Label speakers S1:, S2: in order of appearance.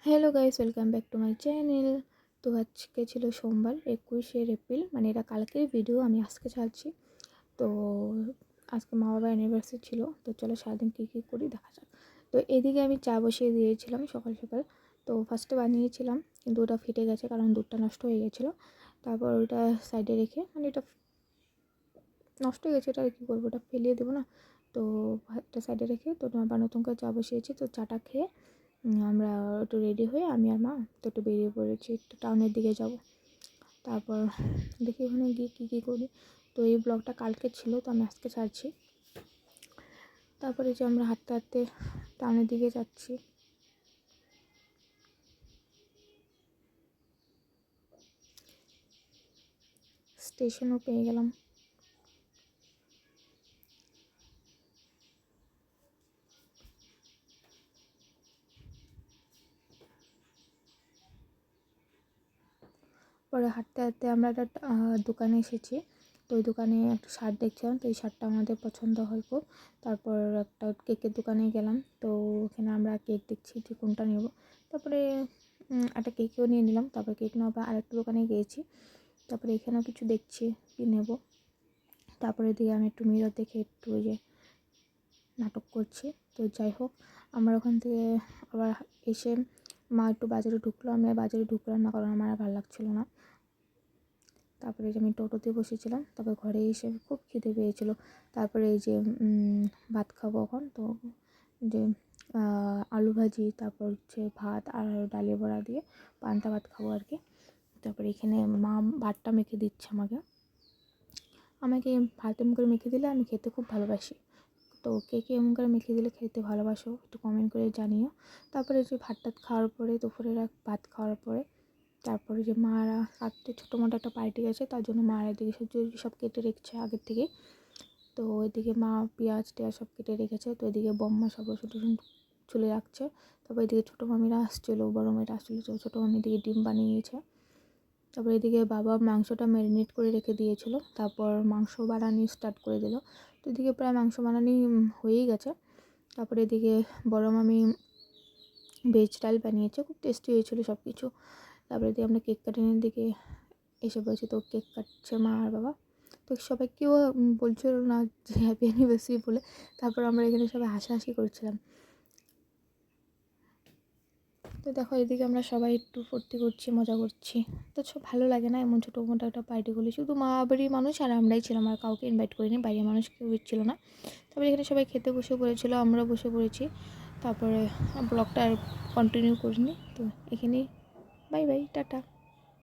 S1: Hello guys, welcome back to my channel. তো আজকে ছিল সোমবার 21শে এপ্রিল, মানে এটা কালকের ভিডিও, আমি আজকে ছাড়ছি। তো আজকে মা বাবার অ্যানিভার্সারি ছিল, তো চলো সারাদিন কী কী করি দেখা যাক। তো এদিকে আমি চা বসিয়ে দিয়েছিলাম সকাল সকাল। তো ফার্স্টে বানিয়েছিলাম, কিন্তু ওটা ফেটে গেছে কারণ দুধটা নষ্ট হয়ে গেছিলো। তারপর ওটা সাইডে রেখে, মানে এটা নষ্ট হয়ে গেছে, এটা আর কী করবো, ওটা ফেলিয়ে দেবো না। তো ভাতটা সাইডে রেখে তো আবার নতুন করে চা বসিয়েছি। তো চাটা খেয়ে আমরা একটু রেডি হয়ে আমি আর মা তো একটু বেরিয়ে পড়েছি, একটু টাউনের দিকে যাব। তারপর দেখি ওখানে গিয়ে কী করি। তো এই ব্লগটা কালকে ছিল, তো আমি আজকে ছাড়ছি। তারপরে যে আমরা হাঁটতে হাঁটতে টাউনের দিকে যাচ্ছি। স্টেশনও পেয়ে গেলাম। পরে হাঁটতে হাঁটতে আমরা একটা দোকানে এসেছি। তো ওই দোকানে একটা শার্ট দেখছিলাম, তো এই শার্টটা আমাদের পছন্দ হয় খুব। তারপর একটা কেকের দোকানে গেলাম, তো ওখানে আমরা কেক দেখছি যে কোনটা নেব। তারপরে একটা কেকও নিয়ে নিলাম। তারপর কেক নেওয়ার পর আরেকটা দোকানে গিয়েছি। তারপরে এখানেও কিছু দেখছি কি নেব। তারপরে দিয়ে আমি একটু মিরর দেখে একটু ওই যে নাটক করছি। তো যাই হোক, আমার ওখান থেকে আবার এসে মা একটু বাজারে ঢুকলো, আমি আর বাজারে ঢুকলাম না কারণ আমার আর ভালো লাগছিলো না। তারপরে যে আমি টোটোতে বসেছিলাম, তারপর ঘরে এসে খুব খিদে পেয়েছিলো। তারপরে এই যে ভাত খাবো এখন, তো যে আলু ভাজি, তারপর হচ্ছে ভাত আর ডালের বড়া দিয়ে পান্তা ভাত খাবো আর কি। তারপরে এখানে মা ভাতটা মেখে দিচ্ছে আমাকে ভাত এমন করে মেখে দিলে আমি খেতে খুব ভালোবাসি। তো কে কে এমন করে মেখে দিলে খেতে ভালোবাসো একটু কমেন্ট করে জানিও। তারপরে যে ভাত টাত খাওয়ার পরে, দুপুরের ভাত খাওয়ার পরে তারপরে যে মারা রাত্রে ছোটো মোটো একটা পার্টি আছে, তার জন্য মারা এদিকে সব কেটে রেখেছে আগের থেকেই। তো ওইদিকে মা পেঁয়াজ টেয়াজ সব কেটে রেখেছে। তো এদিকে বম্মা সব ওষুধ চুলে রাখছে। তারপর এদিকে ছোটো মামিরা আসছিলো, বড় মেয়েরা আসছিলো, ছোটো মামি এদিকে ডিম বানিয়েছে। তারপর এদিকে বাবা মাংসটা ম্যারিনেট করে রেখে দিয়েছিলো, তারপর মাংস বানানি স্টার্ট করে দিল। তো এদিকে প্রায় মাংস বানানি হয়েই গেছে। তারপরে এদিকে বড় মামি ভেজ ডাল বানিয়েছে, খুব টেস্টি হয়েছিলো সব কিছু। তারপরে দিয়ে আমরা কেক কাটিংয়ের দিকে এসে পড়েছি। তো কেক কাটছে মা আর বাবা। তো সবাই কেউ বলছিল না যে হ্যাপি অ্যানিভার্সারি বলে। তারপর আমরা এখানে সবাই হাসাহাসি করছিলাম। তো দেখো এদিকে আমরা সবাই একটু ফুর্তি করছি, মজা করছি। তো সব ভালো লাগে না এমন ছোটো মোটো একটা পার্টি করলে? শুধু মা বাড়ির মানুষ আর আমরাই ছিলাম, আর কাউকে ইনভাইট করিনি, বাইরের মানুষ কেউ ছিল না। তারপরে এখানে সবাই খেতে বসে পড়েছিল, আমরা বসে পড়েছি। তারপরে ব্লগটা আর কন্টিনিউ করিনি। তো এখানেই বাই বাই, টাটা।